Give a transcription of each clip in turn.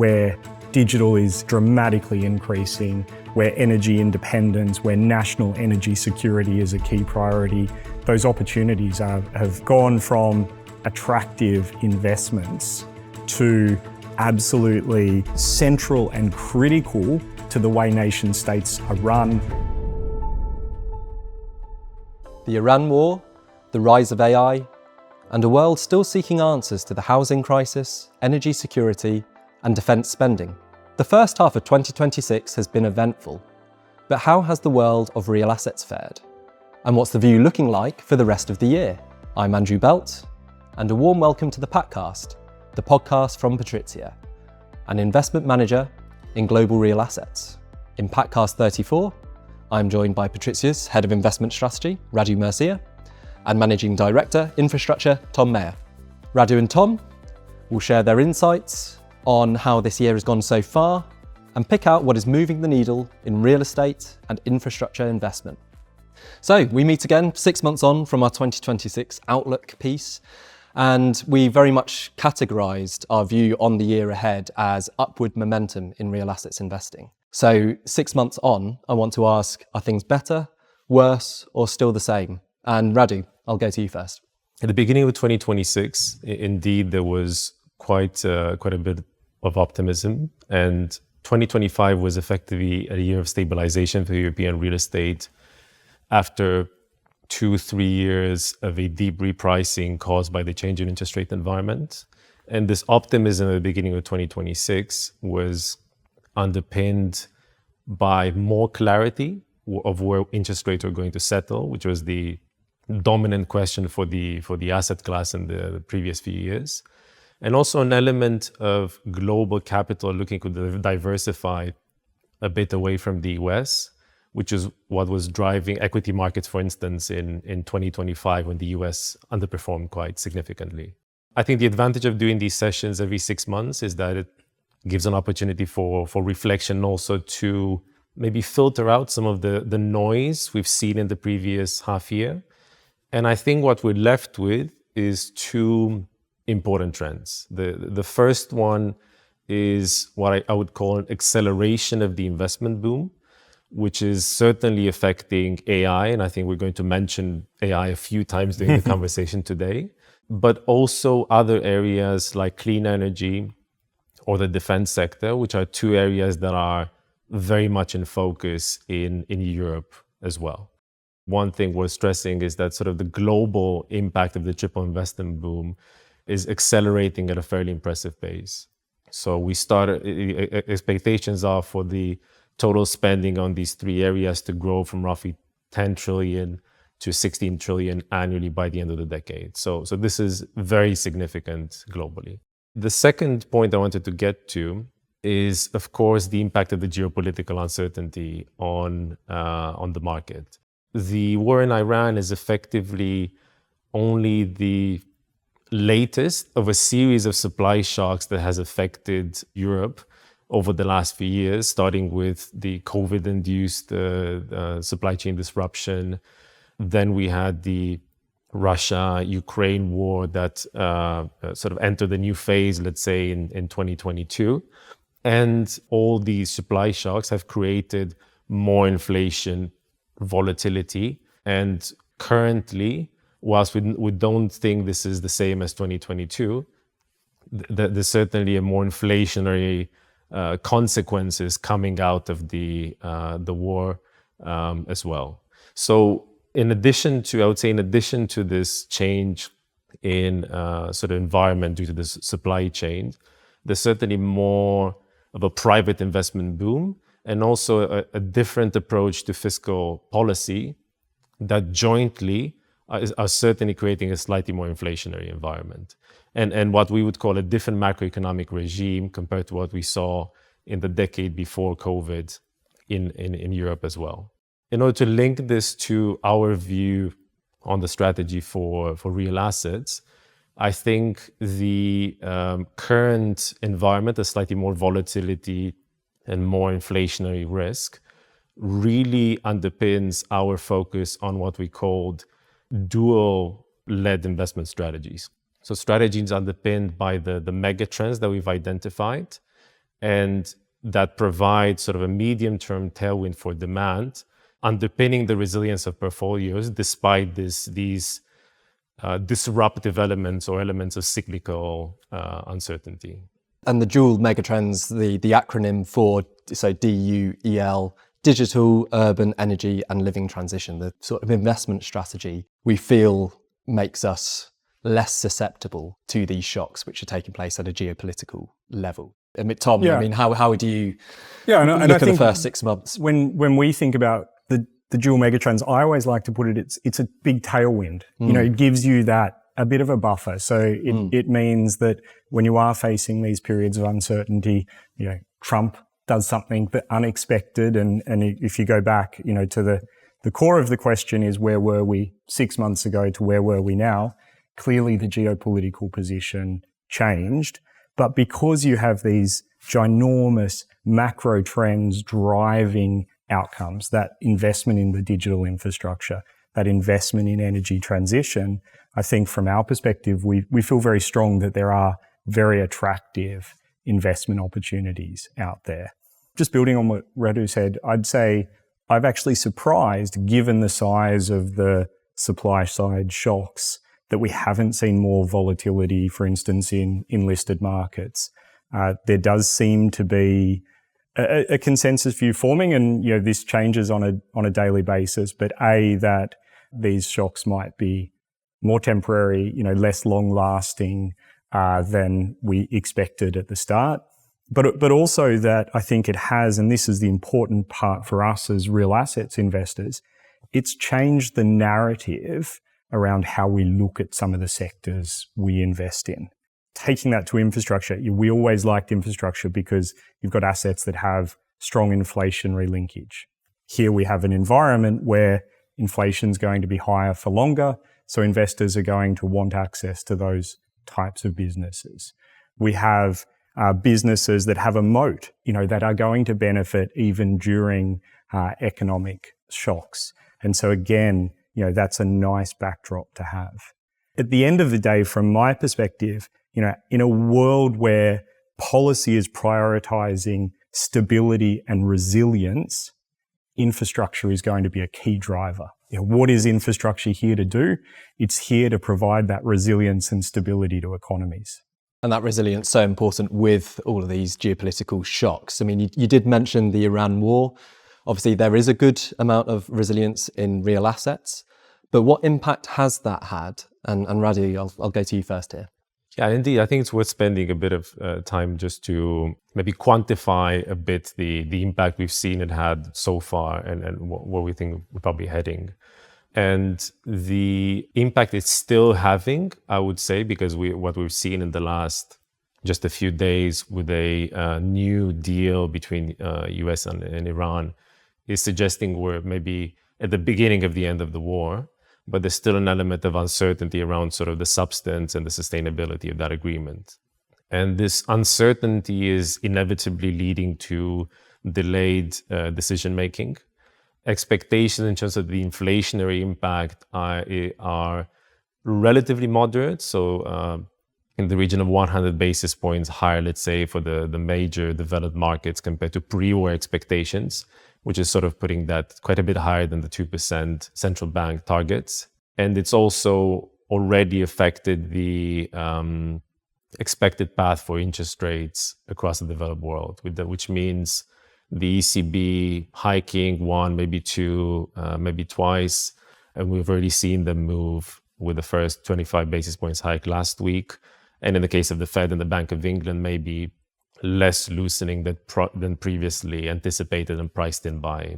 where digital is dramatically increasing, where energy independence, where national energy security is a key priority. Those opportunities have gone from attractive investments to absolutely central and critical to the way nation states are run. The Iran war, the rise of AI, and a world still seeking answers to the housing crisis, energy security, and defence spending. The first half of 2026 has been eventful, but how has the world of real assets fared? And what's the view looking like for the rest of the year? I'm Andrew Belt, and a warm welcome to the PATcast, the podcast from PATRIZIA, an investment manager in global real assets. In PATcast 34, I'm joined by PATRIZIA's Head of Investment Strategy, Radu Mircea, and Managing Director, Infrastructure, Tom Maher. Radu and Tom will share their insights on how this year has gone so far and pick out what is moving the needle in real estate and infrastructure investment. So we meet again 6 months on from our 2026 Outlook piece, and we very much categorised our view on the year ahead as upward momentum in real assets investing. So 6 months on, I want to ask, are things better, worse, or still the same? And Radu, I'll go to you first. At the beginning of 2026, indeed, there was quite a bit of optimism, and 2025 was effectively a year of stabilization for European real estate after 2-3 years of a deep repricing caused by the change in interest rate environment. And this optimism at the beginning of 2026 was underpinned by more clarity of where interest rates are going to settle, which was the dominant question for the asset class in the previous few years. And also an element of global capital looking to diversify a bit away from the US, which is what was driving equity markets, for instance, in 2025 when the US underperformed quite significantly. I think the advantage of doing these sessions every 6 months is that it gives an opportunity for reflection, also to maybe filter out some of the noise we've seen in the previous half year. And I think what we're left with is two important trends. The first one is what I would call an acceleration of the investment boom, which is certainly affecting AI. And I think we're going to mention AI a few times during the conversation today, but also other areas like clean energy or the defense sector, which are two areas that are very much in focus in Europe as well. One thing worth stressing is that sort of the global impact of the triple investment boom is accelerating at a fairly impressive pace. So we started, expectations are for the total spending on these three areas to grow from roughly 10 trillion to 16 trillion annually by the end of the decade. So this is very significant globally. The second point I wanted to get to is, of course, the impact of the geopolitical uncertainty on the market. The war in Iran is effectively only the latest of a series of supply shocks that has affected Europe over the last few years, starting with the COVID-induced supply chain disruption. Then we had the Russia-Ukraine war that sort of entered a new phase, let's say, in 2022. And all these supply shocks have created more inflation, volatility, and currently, whilst we don't think this is the same as 2022, there's certainly a more inflationary consequences coming out of the war as well. So in addition to this change in sort of environment due to this supply chain, there's certainly more of a private investment boom, and also a different approach to fiscal policy that jointly are certainly creating a slightly more inflationary environment. And what we would call a different macroeconomic regime compared to what we saw in the decade before COVID in Europe as well. In order to link this to our view on the strategy for real assets, I think the current environment, a slightly more volatility and more inflationary risk, really underpins our focus on what we called dual-led investment strategies. So strategies underpinned by the mega trends that we've identified and that provide sort of a medium-term tailwind for demand, underpinning the resilience of portfolios despite these disruptive elements or elements of cyclical uncertainty. And the dual megatrends, the acronym for, so DUEL, digital, urban, energy and living transition, the sort of investment strategy we feel makes us less susceptible to these shocks which are taking place at a geopolitical level. I mean, Tom, I mean, how would you look at the first 6 months? When we think about the dual megatrends, I always like to put it, it's a big tailwind. You know, it gives you that a bit of a buffer. So it means that when you are facing these periods of uncertainty, you know, Trump does something that unexpected. And if you go back, you know, to the core of the question is, where were we 6 months ago to where were we now? Clearly the geopolitical position changed. But because you have these ginormous macro trends driving outcomes, that investment in the digital infrastructure, that investment in energy transition, I think from our perspective, we feel very strong that there are very attractive investment opportunities out there. Just building on what Radu said, I'd say I've actually surprised, given the size of the supply side shocks, that we haven't seen more volatility, for instance, in listed markets. There does seem to be a consensus view forming, and you know this changes on a daily basis. But that these shocks might be more temporary, you know, less long lasting than we expected at the start. But also that I think it has, and this is the important part for us as real assets investors, it's changed the narrative around how we look at some of the sectors we invest in. Taking that to infrastructure, we always liked infrastructure because you've got assets that have strong inflationary linkage. Here we have an environment where inflation's going to be higher for longer, so investors are going to want access to those types of businesses. We have businesses that have a moat, you know, that are going to benefit even during economic shocks. And so again, you know, that's a nice backdrop to have. At the end of the day, from my perspective, you know, in a world where policy is prioritizing stability and resilience, infrastructure is going to be a key driver. You know, what is infrastructure here to do? It's here to provide that resilience and stability to economies. And that resilience is so important with all of these geopolitical shocks. I mean, you did mention the Iran war. Obviously, there is a good amount of resilience in real assets, but what impact has that had? And Radu, I'll go to you first here. Yeah, indeed. I think it's worth spending a bit of time just to maybe quantify a bit the impact we've seen it had so far and what we think we're probably heading. And the impact it's still having, I would say, because what we've seen in the last just a few days with a new deal between US and Iran is suggesting we're maybe at the beginning of the end of the war, but there's still an element of uncertainty around sort of the substance and the sustainability of that agreement. And this uncertainty is inevitably leading to delayed decision-making. Expectations in terms of the inflationary impact are relatively moderate. So in the region of 100 basis points higher, let's say, for the major developed markets compared to pre-war expectations, which is sort of putting that quite a bit higher than the 2% central bank targets. And it's also already affected the expected path for interest rates across the developed world, which means the ECB hiking one, maybe two, maybe twice. And we've already seen them move with the first 25 basis points hike last week. And in the case of the Fed and the Bank of England, maybe less loosening than previously anticipated and priced in by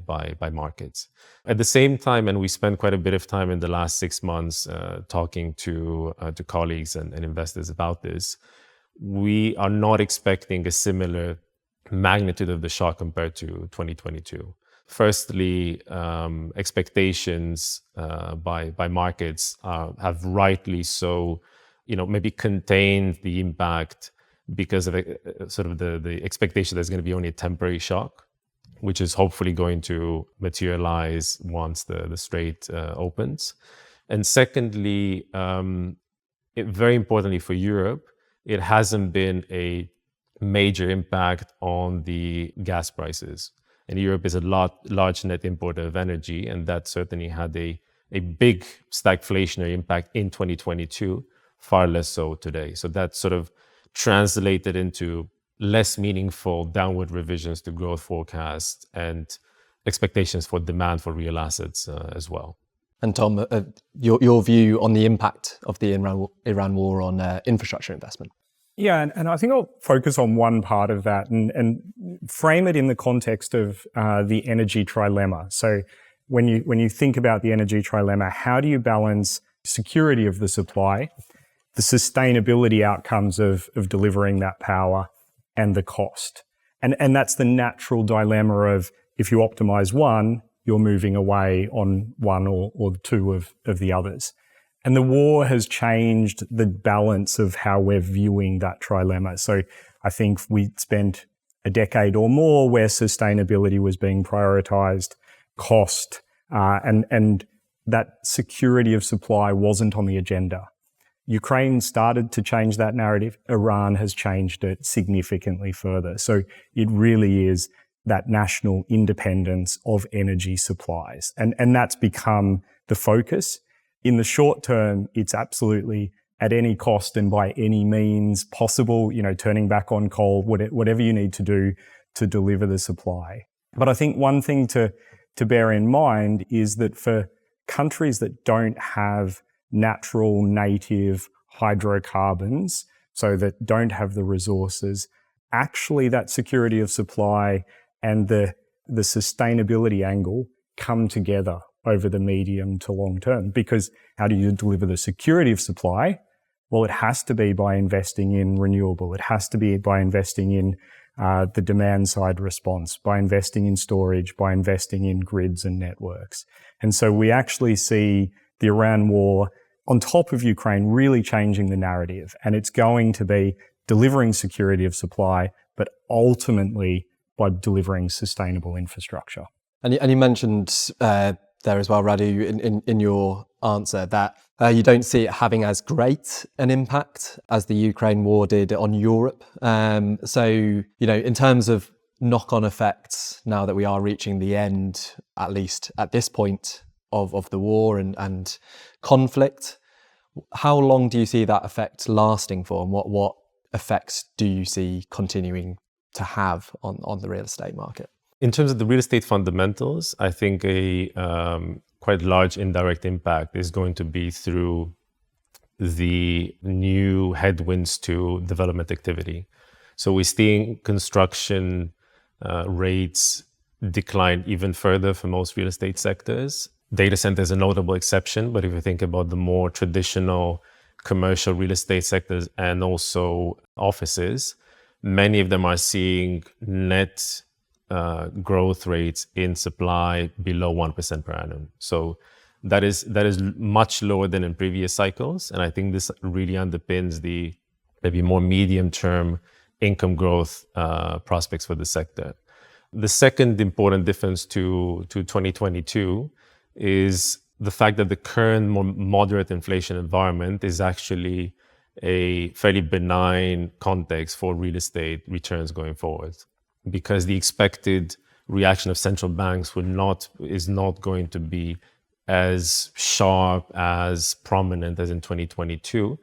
markets. At the same time, and we spent quite a bit of time in the last 6 months talking to colleagues and investors about this, we are not expecting a similar magnitude of the shock compared to 2022. Firstly, expectations by markets have rightly so, maybe contained the impact because of sort of the expectation there's going to be only a temporary shock, which is hopefully going to materialize once the strait opens. And secondly, very importantly for Europe, it hasn't been a major impact on the gas prices. And Europe is a large net importer of energy, and that certainly had a big stagflationary impact in 2022, far less so today. So that sort of translated into less meaningful downward revisions to growth forecasts and expectations for demand for real assets as well. And Tom, your view on the impact of the Iran war on infrastructure investment? Yeah, and I think I'll focus on one part of that and frame it in the context of the energy trilemma. So when you think about the energy trilemma, how do you balance security of the supply, the sustainability outcomes of delivering that power, and the cost? And that's the natural dilemma of, if you optimize one, you're moving away on one or two of the others. And the war has changed the balance of how we're viewing that trilemma. So I think we spent a decade or more where sustainability was being prioritized, cost, and that security of supply wasn't on the agenda. Ukraine started to change that narrative. Iran has changed it significantly further. So it really is that national independence of energy supplies. And that's become the focus. In the short term, it's absolutely at any cost and by any means possible, turning back on coal, whatever you need to do to deliver the supply. But I think one thing to bear in mind is that for countries that don't have natural native hydrocarbons, so that don't have the resources, actually that security of supply and the sustainability angle come together over the medium to long term. Because how do you deliver the security of supply? Well, it has to be by investing in renewable. It has to be by investing in the demand side response, by investing in storage, by investing in grids and networks. And so we actually see the Iran war on top of Ukraine really changing the narrative. And it's going to be delivering security of supply, but ultimately by delivering sustainable infrastructure. And you mentioned there as well, Radu, in your answer, that you don't see it having as great an impact as the Ukraine war did on Europe. So, in terms of knock-on effects, now that we are reaching the end, at least at this point of the war and conflict, how long do you see that effect lasting for, and what effects do you see continuing to have on the real estate market? In terms of the real estate fundamentals, I think a quite large indirect impact is going to be through the new headwinds to development activity. So we're seeing construction rates decline even further for most real estate sectors. Data center is a notable exception, but if you think about the more traditional commercial real estate sectors and also offices, many of them are seeing net growth rates in supply below 1% per annum. So that is much lower than in previous cycles. And I think this really underpins the maybe more medium-term income growth prospects for the sector. The second important difference to 2022 is the fact that the current more moderate inflation environment is actually a fairly benign context for real estate returns going forward, because the expected reaction of central banks is not going to be as sharp, as prominent as in 2022.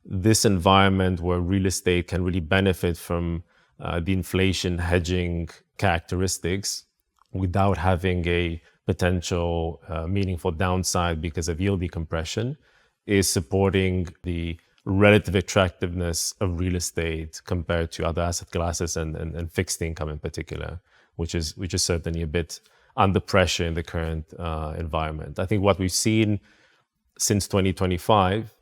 This environment where real estate can really benefit from the inflation hedging characteristics without having a potential meaningful downside because of yield decompression is supporting the relative attractiveness of real estate compared to other asset classes and fixed income in particular, which is certainly a bit under pressure in the current environment. I think what we've seen since 2025,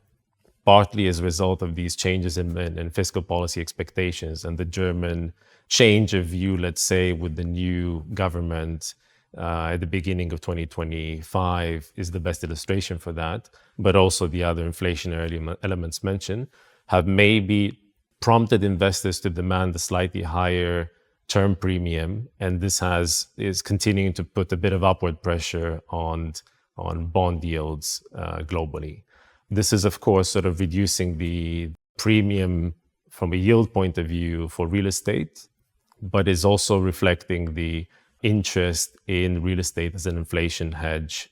partly as a result of these changes in fiscal policy expectations and the German change of view, let's say, with the new government at the beginning of 2025 is the best illustration for that. But also the other inflationary elements mentioned have maybe prompted investors to demand a slightly higher term premium. And this is continuing to put a bit of upward pressure on bond yields globally. This is, of course, sort of reducing the premium from a yield point of view for real estate, but is also reflecting the interest in real estate as an inflation hedge,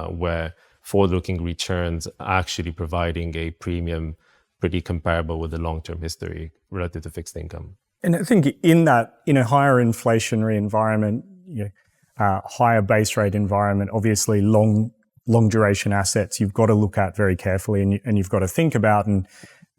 where forward-looking returns are actually providing a premium pretty comparable with the long-term history relative to fixed income. And I think in a higher inflationary environment, higher base rate environment, obviously long duration assets you've got to look at very carefully, and you've got to think about, and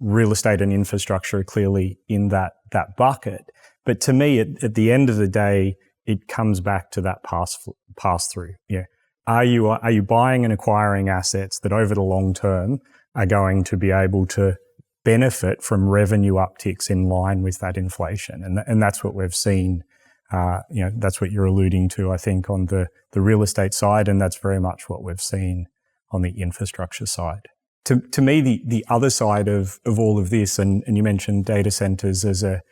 real estate and infrastructure are clearly in that bucket. But to me, at the end of the day, it comes back to that pass through. Yeah. Are you buying and acquiring assets that over the long term are going to be able to benefit from revenue upticks in line with that inflation? And that's what we've seen. That's what you're alluding to, I think, on the real estate side, and that's very much what we've seen on the infrastructure side. To me, the other side of all of this, and you mentioned data centers as a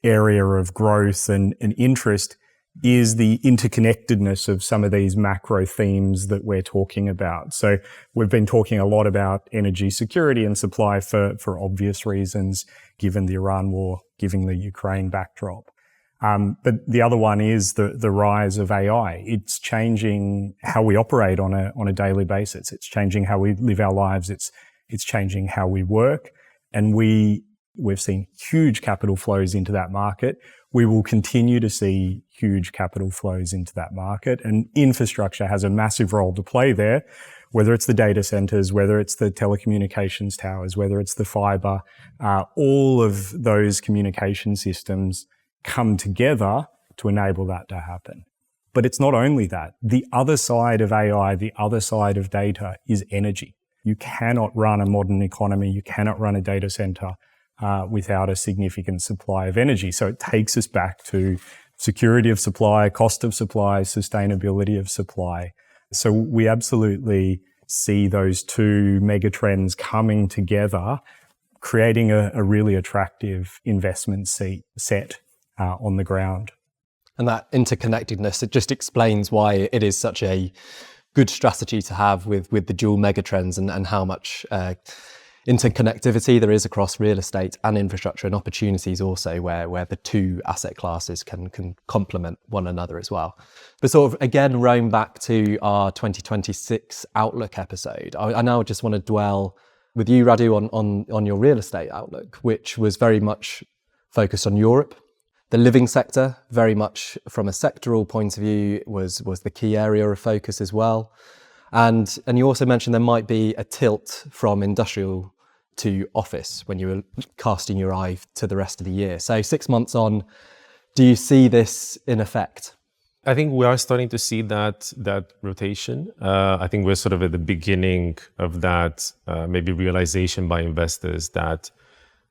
area of growth and interest, is the interconnectedness of some of these macro themes that we're talking about. So we've been talking a lot about energy security and supply for obvious reasons, given the Iran war, given the Ukraine backdrop. But the other one is the rise of AI. It's changing how we operate on a daily basis. It's changing how we live our lives. It's changing how we work. And we've seen huge capital flows into that market. We will continue to see huge capital flows into that market, and infrastructure has a massive role to play there, whether it's the data centers, whether it's the telecommunications towers, whether it's the fiber. All of those communication systems come together to enable that to happen. But it's not only that. The other side of AI, the other side of data is energy. You cannot run a modern economy, you cannot run a data center without a significant supply of energy. So it takes us back to security of supply, cost of supply, sustainability of supply. So we absolutely see those two megatrends coming together, creating a really attractive investment set on the ground. And that interconnectedness, it just explains why it is such a good strategy to have with the dual megatrends and how much interconnectivity there is across real estate and infrastructure, and opportunities also where the two asset classes can complement one another as well. But sort of again, rowing back to our 2026 outlook episode, I now just want to dwell with you, Radu, on your real estate outlook, which was very much focused on Europe. The living sector, very much from a sectoral point of view, was the key area of focus as well. And you also mentioned there might be a tilt from industrial to office when you were casting your eye to the rest of the year. So 6 months on, do you see this in effect? I think we are starting to see that rotation. I think we're sort of at the beginning of that maybe realization by investors that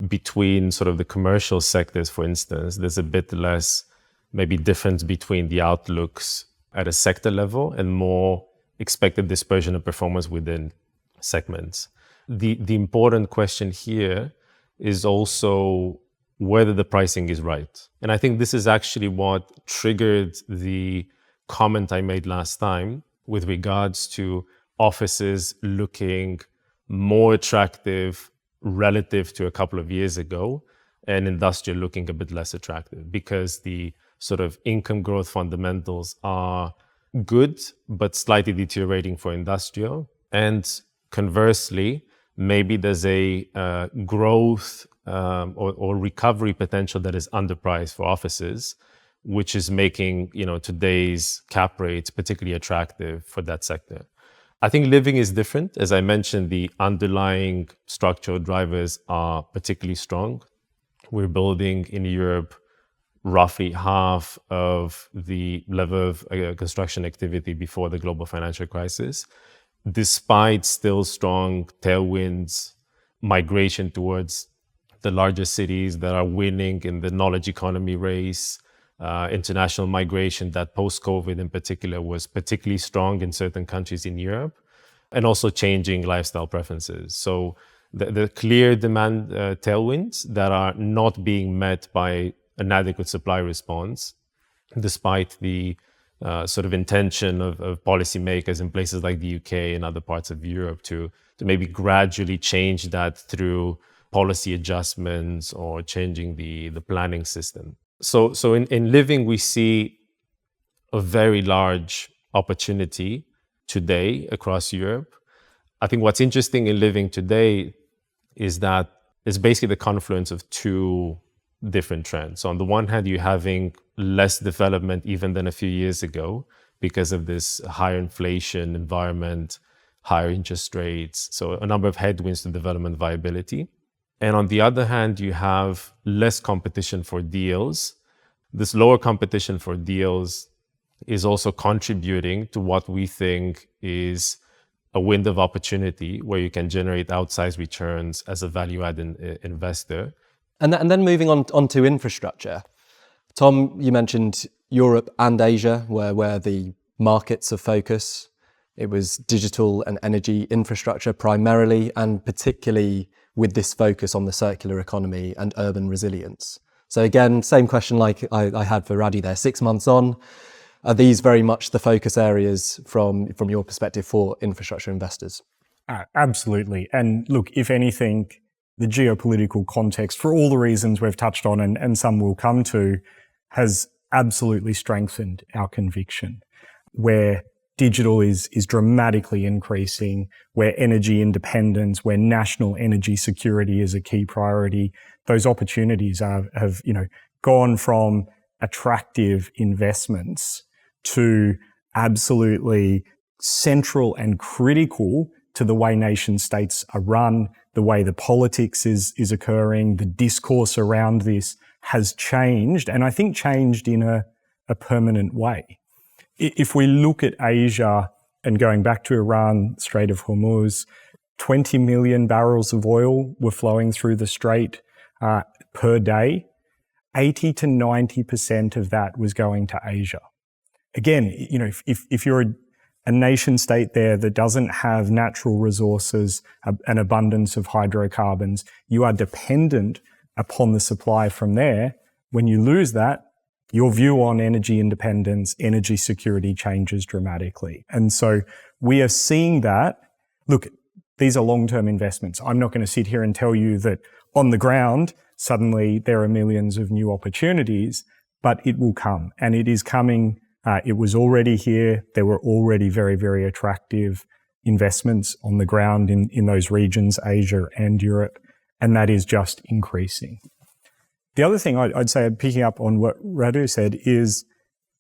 between sort of the commercial sectors, for instance, there's a bit less maybe difference between the outlooks at a sector level and more expected dispersion of performance within segments. The important question here is also whether the pricing is right. And I think this is actually what triggered the comment I made last time with regards to offices looking more attractive relative to a couple of years ago, and industrial looking a bit less attractive, because the sort of income growth fundamentals are good, but slightly deteriorating for industrial. And conversely, maybe there's a growth or recovery potential that is underpriced for offices, which is making today's cap rates particularly attractive for that sector. I think living is different. As I mentioned, the underlying structural drivers are particularly strong. We're building in Europe roughly half of the level of construction activity before the global financial crisis, despite still strong tailwinds, migration towards the larger cities that are winning in the knowledge economy race, international migration that post-COVID in particular was particularly strong in certain countries in Europe, and also changing lifestyle preferences. So the clear demand tailwinds that are not being met by an adequate supply response, despite the sort of intention of policymakers in places like the UK and other parts of Europe to maybe gradually change that through policy adjustments or changing the planning system. So in living, we see a very large opportunity today across Europe. I think what's interesting in living today is that it's basically the confluence of two different trends. So on the one hand, you're having less development even than a few years ago because of this higher inflation environment, higher interest rates, so a number of headwinds to development viability. And on the other hand, you have less competition for deals. This lower competition for deals is also contributing to what we think is a window of opportunity where you can generate outsized returns as a value-added investor. And then moving on to infrastructure. Tom, you mentioned Europe and Asia where the markets of focus. It was digital and energy infrastructure primarily, and particularly with this focus on the circular economy and urban resilience. So again, same question like I had for Radu there. 6 months on, are these very much the focus areas from your perspective for infrastructure investors? Absolutely. And look, if anything, the geopolitical context, for all the reasons we've touched on and some will come to, has absolutely strengthened our conviction. Where digital is dramatically increasing, where energy independence, where national energy security is a key priority, those opportunities have gone from attractive investments to absolutely central and critical to the way nation states are run, the way the politics is occurring, the discourse around this has changed, and I think changed in a permanent way. If we look at Asia and going back to Iran, Strait of Hormuz, 20 million barrels of oil were flowing through the strait per day. 80 to 90% of that was going to Asia. Again, if you're a nation state there that doesn't have natural resources, an abundance of hydrocarbons, you are dependent upon the supply from there. When you lose that, your view on energy independence, energy security changes dramatically. And so we are seeing that. Look, these are long-term investments. I'm not going to sit here and tell you that on the ground, suddenly there are millions of new opportunities, but it will come. And it is coming. It was already here. There were already very, very attractive investments on the ground in those regions, Asia and Europe. And that is just increasing. The other thing I'd say, picking up on what Radu said, is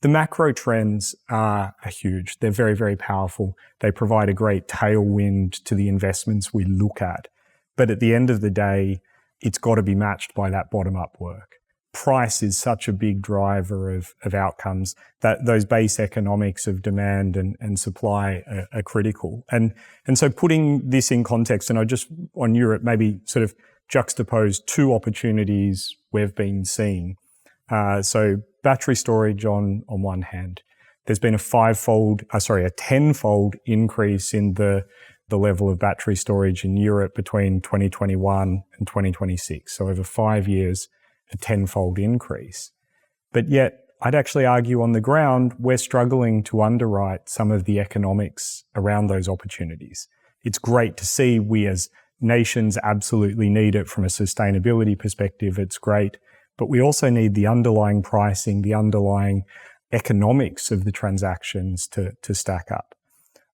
the macro trends are huge. They're very, very powerful. They provide a great tailwind to the investments we look at. But at the end of the day, it's got to be matched by that bottom-up work. Price is such a big driver of outcomes that those base economics of demand and supply are critical. And so putting this in context, and I just, on Europe, maybe sort of juxtapose two opportunities we've been seeing. So battery storage on one hand. There's been a tenfold increase in the level of battery storage in Europe between 2021 and 2026. So over 5 years, a tenfold increase. But yet, I'd actually argue on the ground, we're struggling to underwrite some of the economics around those opportunities. It's great to see we as nations absolutely need it from a sustainability perspective. It's great. But we also need the underlying pricing, the underlying economics of the transactions to stack up.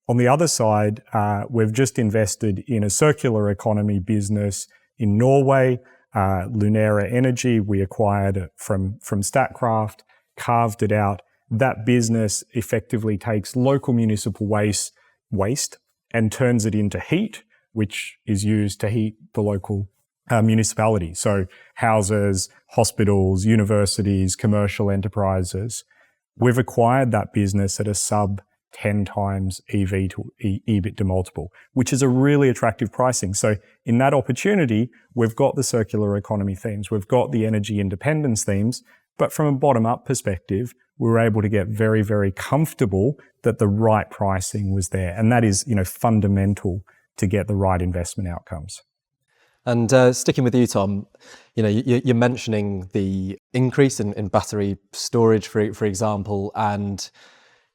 On the other side, we've just invested in a circular economy business in Norway, Lunera Energy. We acquired it from Statkraft, carved it out. That business effectively takes local municipal waste and turns it into heat, which is used to heat the local municipality. So houses, hospitals, universities, commercial enterprises. We've acquired that business at a sub 10 times EV to EBITDA multiple, which is a really attractive pricing. So in that opportunity, we've got the circular economy themes, we've got the energy independence themes, but from a bottom-up perspective, we were able to get very, very comfortable that the right pricing was there. And that is, fundamental to get the right investment outcomes. And sticking with you, Tom, you're mentioning the increase in battery storage, for example, and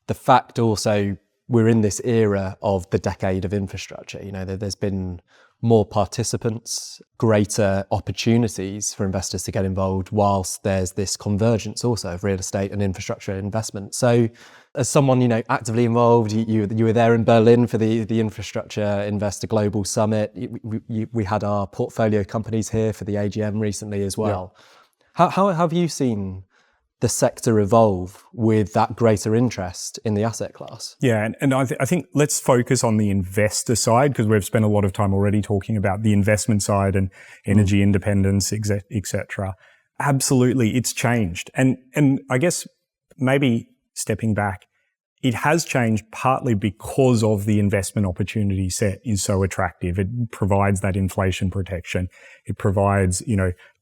the fact also we're in this era of the decade of infrastructure. There's been more participants, greater opportunities for investors to get involved, whilst there's this convergence also of real estate and infrastructure investment. So as someone, actively involved, you were there in Berlin for the Infrastructure Investor Global Summit. We had our portfolio companies here for the AGM recently as well. Yeah. How have you seen the sector evolve with that greater interest in the asset class? Yeah, and I think let's focus on the investor side, because we've spent a lot of time already talking about the investment side and energy independence, etc. Absolutely, it's changed. And I guess maybe stepping back, it has changed partly because of the investment opportunity set is so attractive. It provides that inflation protection. It provides,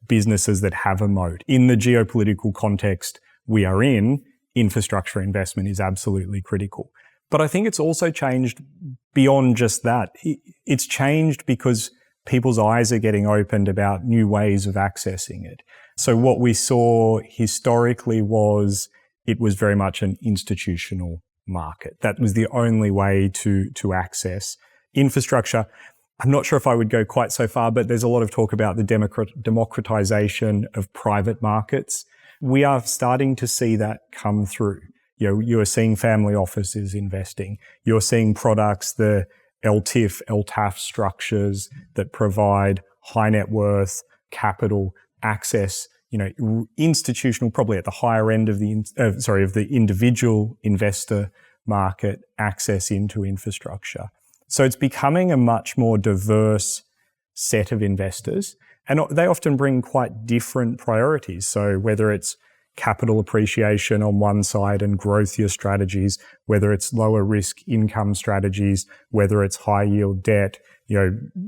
businesses that have a moat. In the geopolitical context we are in, infrastructure investment is absolutely critical. But I think it's also changed beyond just that. It's changed because people's eyes are getting opened about new ways of accessing it. So what we saw historically was it was very much an institutional market. That was the only way to access infrastructure. I'm not sure if I would go quite so far, but there's a lot of talk about the democratization of private markets. We are starting to see that come through. You are seeing family offices investing. You're seeing products, the LTIF, LTAF structures that provide high net worth capital access, institutional, probably at the higher end of the individual investor market, access into infrastructure. So it's becoming a much more diverse set of investors, and they often bring quite different priorities. So whether it's capital appreciation on one side and growthier strategies, whether it's lower risk income strategies, whether it's high yield debt,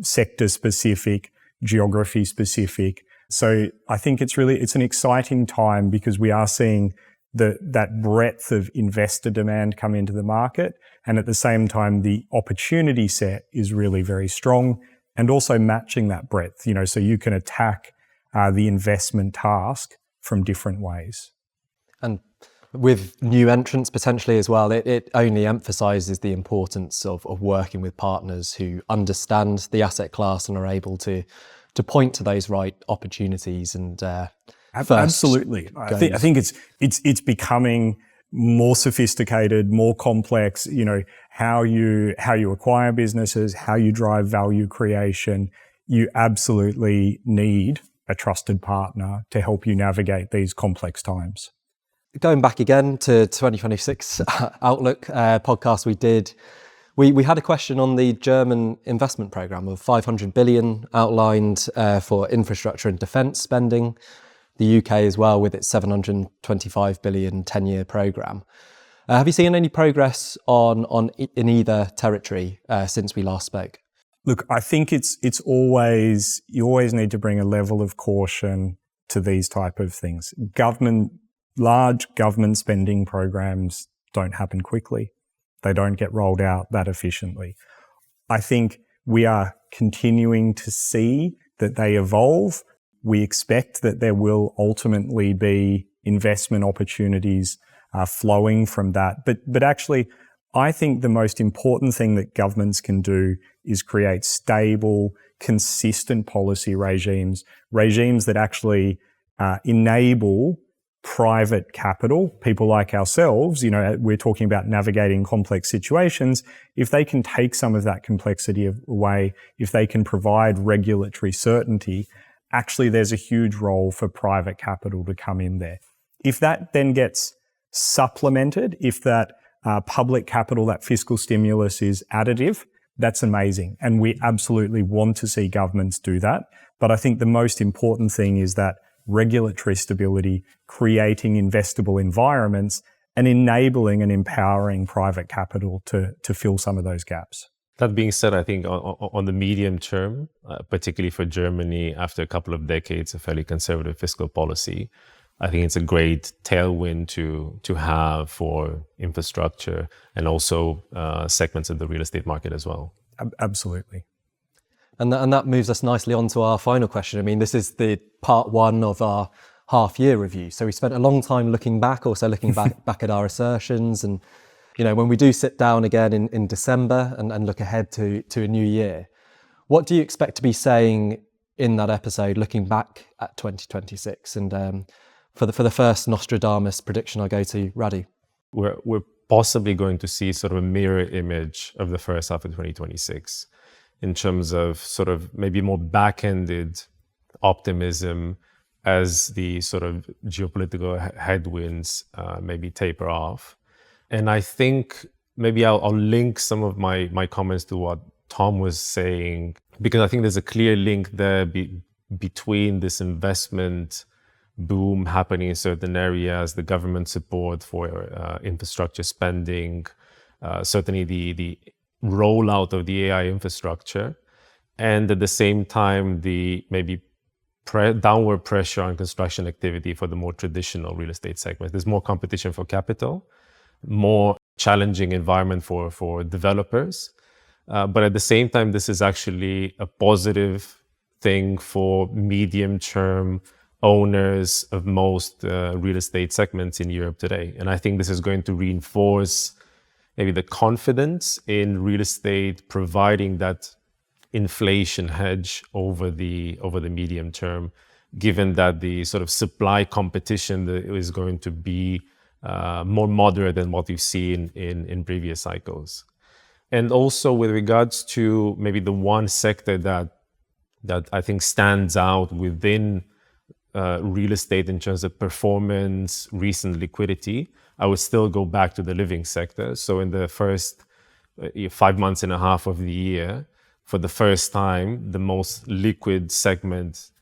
sector specific, geography specific. So I think it's an exciting time because we are seeing that breadth of investor demand come into the market. And at the same time, the opportunity set is really very strong and also matching that breadth, so you can attack the investment task from different ways. And with new entrants potentially as well, it only emphasises the importance of working with partners who understand the asset class and are able to point to those right opportunities and absolutely. I think it's becoming more sophisticated, more complex. How you acquire businesses, how you drive value creation. You absolutely need a trusted partner to help you navigate these complex times. Going back again to 2026 Outlook podcast we did, we had a question on the German investment programme of 500 billion outlined for infrastructure and defence spending. The UK as well with its 725 billion 10-year programme. Have you seen any progress in either territory since we last spoke? Look, I think you always need to bring a level of caution to these type of things. Large government spending programs don't happen quickly. They don't get rolled out that efficiently. I think we are continuing to see that they evolve. We expect that there will ultimately be investment opportunities flowing from that. But actually, I think the most important thing that governments can do is create stable, consistent policy regimes that actually enable private capital, people like ourselves, we're talking about navigating complex situations. If they can take some of that complexity away, if they can provide regulatory certainty, actually there's a huge role for private capital to come in there. If that then gets supplemented, if that public capital, that fiscal stimulus is additive, that's amazing. And we absolutely want to see governments do that. But I think the most important thing is that regulatory stability, creating investable environments, and enabling and empowering private capital to fill some of those gaps. That being said, I think on the medium term, particularly for Germany, after a couple of decades of fairly conservative fiscal policy, I think it's a great tailwind to have for infrastructure and also segments of the real estate market as well. Absolutely. And that moves us nicely on to our final question. I mean, this is the part one of our half-year review. So we spent a long time looking back, also looking back at our assertions. And, when we do sit down again in December and look ahead to a new year, What do you expect to be saying in that episode, looking back at 2026? And for the first Nostradamus prediction, I'll go to Radu. We're possibly going to see sort of a mirror image of the first half of 2026 in terms of sort of maybe more back-ended optimism as the sort of geopolitical headwinds maybe taper off. And I think maybe I'll link some of my comments to what Tom was saying, because I think there's a clear link there between this investment boom happening in certain areas, the government support for infrastructure spending, certainly the rollout of the AI infrastructure, and at the same time, the maybe downward pressure on construction activity for the more traditional real estate segment. There's more competition for capital, more challenging environment for developers. But at the same time, this is actually a positive thing for medium-term owners of most real estate segments in Europe today. And I think this is going to reinforce maybe the confidence in real estate providing that inflation hedge over the medium term, given that the sort of supply competition is going to be more moderate than what we've seen in previous cycles. And also with regards to maybe the one sector that I think stands out within real estate in terms of performance, recent liquidity, I would still go back to the living sector. So in the first 5 months and a half of the year, for the first time, the most liquid segment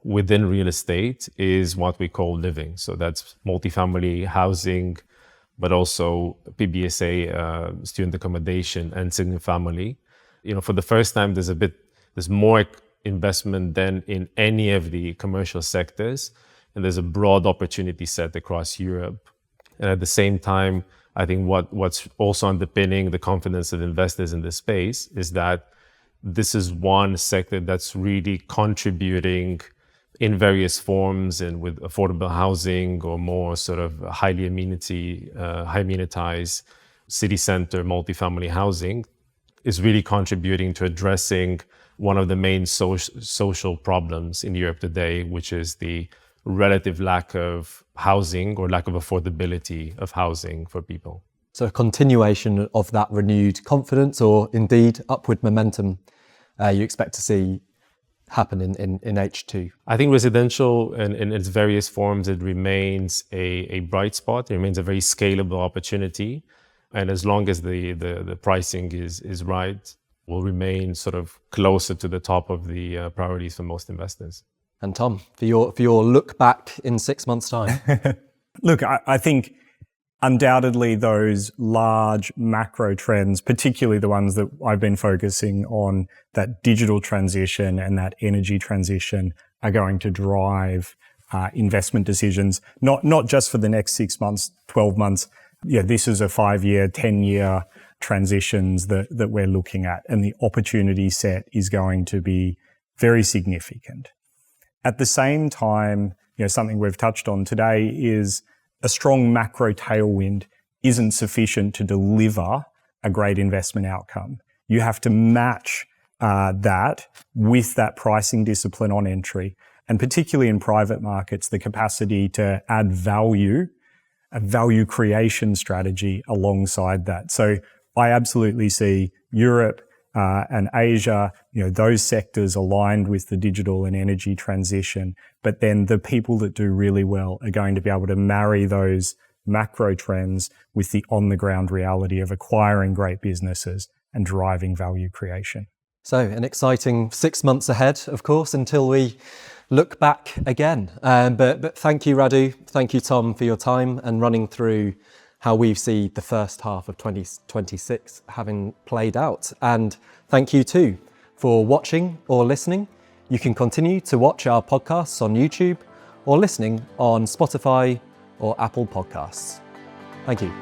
within real estate is what we call living. So that's multifamily housing, but also PBSA, student accommodation, and single family. For the first time, there's more investment than in any of the commercial sectors, and there's a broad opportunity set across Europe. And at the same time, I think what's also underpinning the confidence of investors in this space is that this is one sector that's really contributing in various forms, and with affordable housing or more sort of high amenitized city center multifamily housing is really contributing to addressing one of the main social problems in Europe today, which is the relative lack of housing or lack of affordability of housing for people. So a continuation of that renewed confidence, or indeed upward momentum, you expect to see happen in H2? I think residential in its various forms, it remains a bright spot. It remains a very scalable opportunity. And as long as the pricing is right, will remain sort of closer to the top of the priorities for most investors. And Tom, for your look back in 6 months' time. Look, I think undoubtedly those large macro trends, particularly the ones that I've been focusing on, that digital transition and that energy transition, are going to drive investment decisions, not just for the next 6 months, 12 months. Yeah, this is a 5-year, 10-year transitions that we're looking at, and the opportunity set is going to be very significant. At the same time, something we've touched on today is a strong macro tailwind isn't sufficient to deliver a great investment outcome. You have to match that with that pricing discipline on entry, and particularly in private markets, the capacity to add value, a value creation strategy alongside that. So I absolutely see Europe and Asia, those sectors aligned with the digital and energy transition. But then the people that do really well are going to be able to marry those macro trends with the on-the-ground reality of acquiring great businesses and driving value creation. So an exciting 6 months ahead, of course, until we look back again. But thank you, Radu. Thank you, Tom, for your time and running through how we see the first half of 2026 having played out. And thank you too for watching or listening. You can continue to watch our podcasts on YouTube or listening on Spotify or Apple Podcasts. Thank you.